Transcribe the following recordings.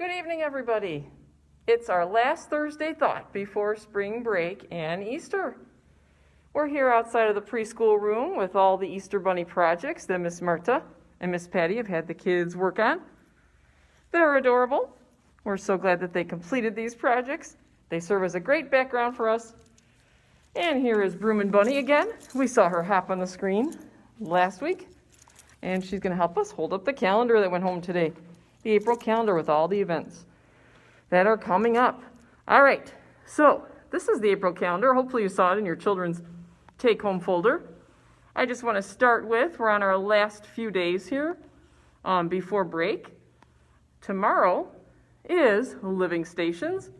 Good evening, everybody. It's our last Thursday thought before spring break and Easter. We're here outside of the preschool room with all the Easter Bunny projects that Miss Marta and Miss Patty have had the kids work on. They're adorable. We're so glad that they completed these projects. They serve as a great background for us. And here is Broomin' Bunny again. We saw her hop on the screen last week, and she's going to help us hold up the calendar that went home today. The April calendar with all the events that are coming up. All right, so this is the April calendar. Hopefully you saw it in your children's take-home folder. I just want to start with, we're on our last few days here before break. Tomorrow is Living Stations.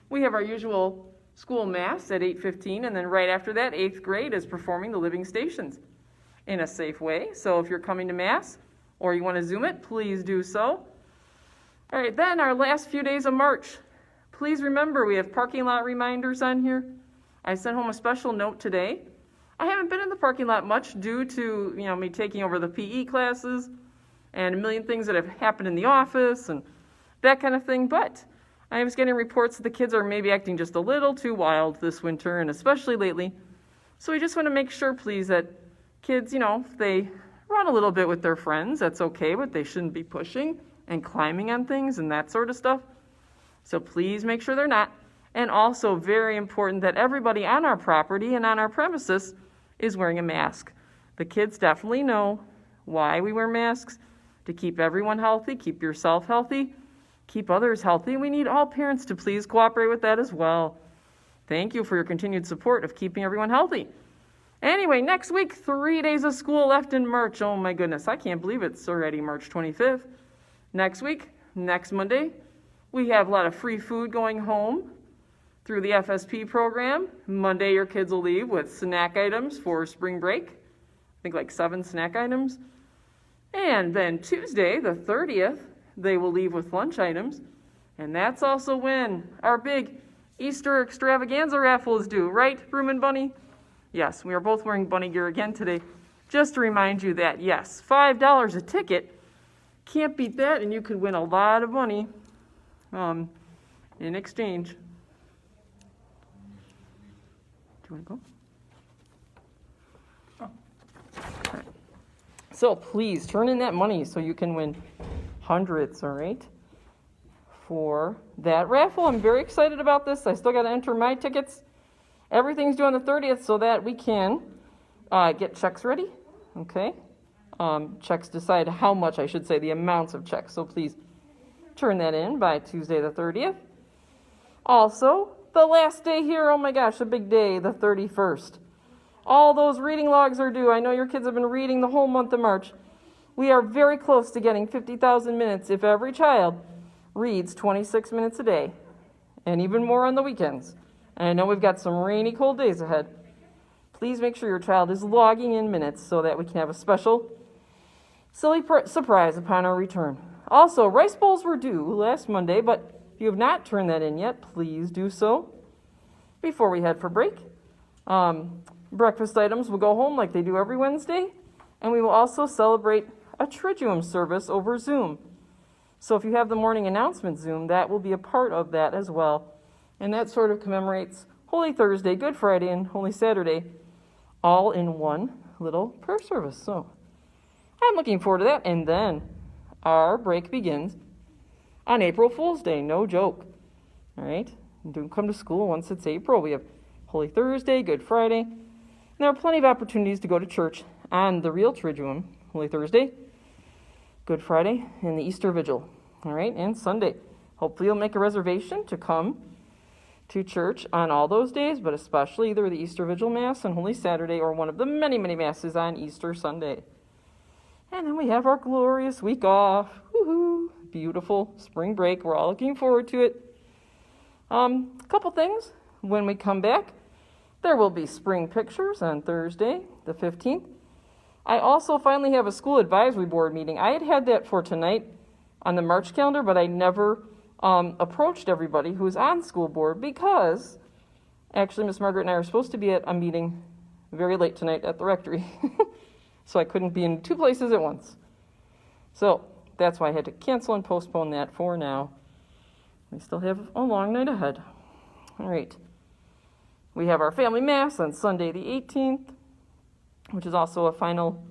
We have our usual school mass at 8:15, and then right after that, 8th grade is performing the Living Stations in a safe way. So if you're coming to mass or you want to Zoom it, please do so. All right, then our last few days of March. Please remember, we have parking lot reminders on here. I sent home a special note today. I haven't been in the parking lot much due to, me taking over the PE classes and a million things that have happened in the office and that kind of thing, but I was getting reports that the kids are maybe acting just a little too wild this winter, and especially lately. So we just want to make sure, please, that kids, if they run a little bit with their friends, that's okay, but they shouldn't be pushing and climbing on things and that sort of stuff. So please make sure they're not. And also very important that everybody on our property and on our premises is wearing a mask. The kids definitely know why we wear masks, to keep everyone healthy, keep yourself healthy, keep others healthy. We need all parents to please cooperate with that as well. Thank you for your continued support of keeping everyone healthy. Anyway, next week, 3 days of school left in March. Oh my goodness, I can't believe it's already March 25th. Next week, next Monday, we have a lot of free food going home through the FSP program. Monday, your kids will leave with snack items for spring break. I think like 7 snack items. And then Tuesday, the 30th, they will leave with lunch items. And that's also when our big Easter extravaganza raffle is due, right, Broomin' Bunny? Yes, we are both wearing bunny gear again today. Just to remind you that, yes, $5 a ticket. Can't beat that, and you could win a lot of money in exchange. Do you want to go? Oh. All right. So please turn in that money so you can win hundreds, all right, for that raffle. I'm very excited about this. I still got to enter my tickets. Everything's due on the 30th so that we can get checks ready, okay? Checks decide how much, I should say, the amounts of checks. So please turn that in by Tuesday the 30th. Also, the last day here, oh my gosh, a big day, the 31st. All those reading logs are due. I know your kids have been reading the whole month of March. We are very close to getting 50,000 minutes if every child reads 26 minutes a day, and even more on the weekends. And I know we've got some rainy, cold days ahead. Please make sure your child is logging in minutes so that we can have a special silly surprise upon our return. Also, rice bowls were due last Monday, but if you have not turned that in yet, please do so before we head for break. Breakfast items will go home like they do every Wednesday, and we will also celebrate a Triduum service over Zoom. So if you have the morning announcement Zoom, that will be a part of that as well. And that sort of commemorates Holy Thursday, Good Friday, and Holy Saturday, all in one little prayer service. So I'm looking forward to that. And then our break begins on April Fool's Day. No joke. All right? Don't come to school once it's April. We have Holy Thursday, Good Friday. And there are plenty of opportunities to go to church on the real Triduum, Holy Thursday, Good Friday, and the Easter Vigil. All right? And Sunday. Hopefully you'll make a reservation to come to church on all those days, but especially either the Easter Vigil Mass on Holy Saturday or one of the many, many Masses on Easter Sunday. And then we have our glorious week off. Woohoo! Beautiful spring break. We're all looking forward to it. A couple things. When we come back, there will be spring pictures on Thursday, the 15th. I also finally have a school advisory board meeting. I had that for tonight on the March calendar, but I never approached everybody who's on school board because actually Miss Margaret and I are supposed to be at a meeting very late tonight at the rectory. So I couldn't be in 2 places at once. So that's why I had to cancel and postpone that for now. We still have a long night ahead. All right. We have our family mass on Sunday the 18th, which is also a final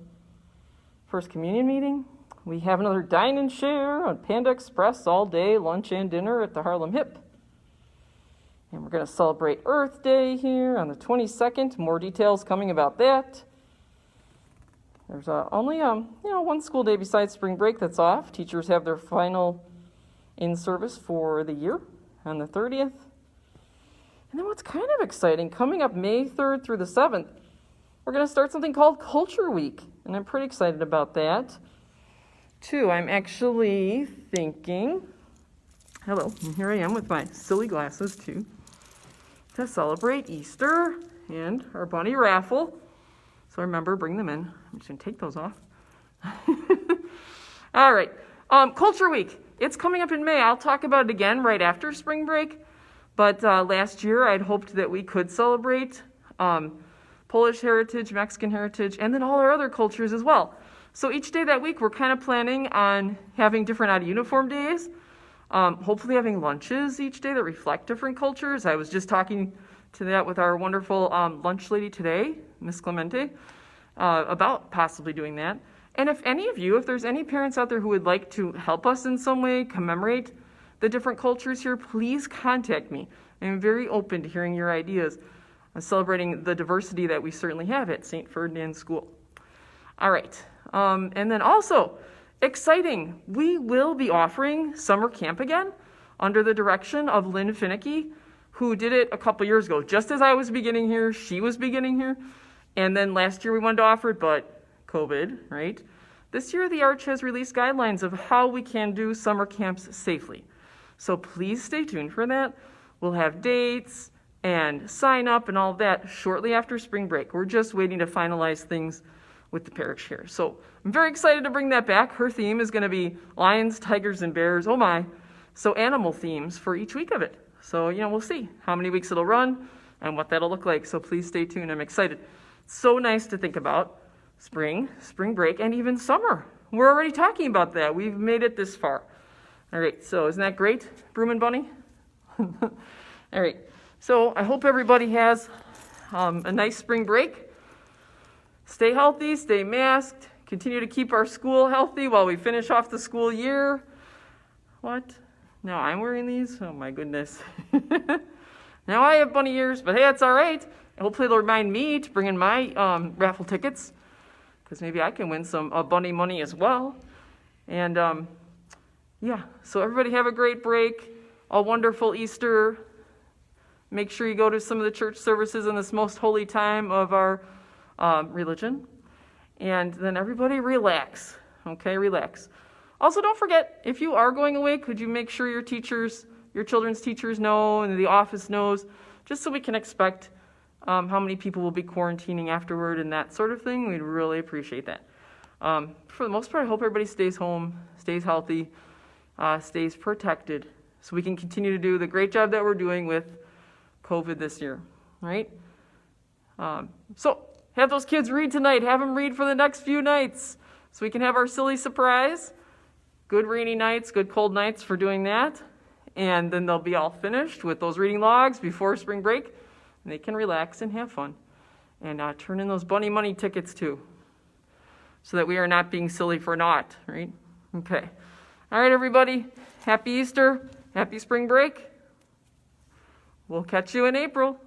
First Communion meeting. We have another dine and share on Panda Express all day, lunch and dinner at the Harlem Hip. And we're going to celebrate Earth Day here on the 22nd. More details coming about that. There's only one school day besides spring break that's off. Teachers have their final in-service for the year on the 30th. And then what's kind of exciting, coming up May 3rd through the 7th, we're going to start something called Culture Week. And I'm pretty excited about that. Too, I'm actually thinking, hello, and here I am with my silly glasses too, to celebrate Easter and our bunny raffle. So remember, bring them in. I'm just going to take those off. All right. Culture Week. It's coming up in May. I'll talk about it again right after spring break. But last year, I'd hoped that we could celebrate Polish heritage, Mexican heritage, and then all our other cultures as well. So each day that week, we're kind of planning on having different out-of-uniform days, hopefully having lunches each day that reflect different cultures. I was just talking to that with our wonderful lunch lady today, Miss Clemente, about possibly doing that. And if there's any parents out there who would like to help us in some way, commemorate the different cultures here, please contact me. I'm very open to hearing your ideas on celebrating the diversity that we certainly have at St. Ferdinand School. All right. And then also, exciting, we will be offering summer camp again under the direction of Lynn Finnicky, who did it a couple years ago. Just as I was beginning here, she was beginning here. And then last year we wanted to offer it, but COVID, right? This year the Arch has released guidelines of how we can do summer camps safely. So please stay tuned for that. We'll have dates and sign up and all of that shortly after spring break. We're just waiting to finalize things with the parish here. So I'm very excited to bring that back. Her theme is going to be lions, tigers, and bears. Oh my. So animal themes for each week of it. So, we'll see how many weeks it'll run and what that'll look like. So please stay tuned. I'm excited. So nice to think about spring break, and even summer. We're already talking about that. We've made it this far. All right. So isn't that great, Broom and Bunny? All right. So I hope everybody has a nice spring break. Stay healthy, stay masked, continue to keep our school healthy while we finish off the school year. What? Now I'm wearing these? Oh my goodness. Now I have bunny ears, but hey, that's all right. Hopefully they'll remind me to bring in my raffle tickets, because maybe I can win some bunny money as well. And so everybody have a great break, a wonderful Easter. Make sure you go to some of the church services in this most holy time of our religion. And then everybody relax, okay? Relax. Also, don't forget, if you are going away, could you make sure your children's teachers know and the office knows, just so we can expect how many people will be quarantining afterward and that sort of thing. We'd really appreciate that. For the most part, I hope everybody stays home, stays healthy, stays protected, so we can continue to do the great job that we're doing with COVID this year, right? So have those kids read tonight. Have them read for the next few nights so we can have our silly surprise. Good rainy nights, good cold nights for doing that. And then they'll be all finished with those reading logs before spring break. And they can relax and have fun. And turn in those bunny money tickets too, so that we are not being silly for naught, right? Okay. All right, everybody. Happy Easter. Happy spring break. We'll catch you in April.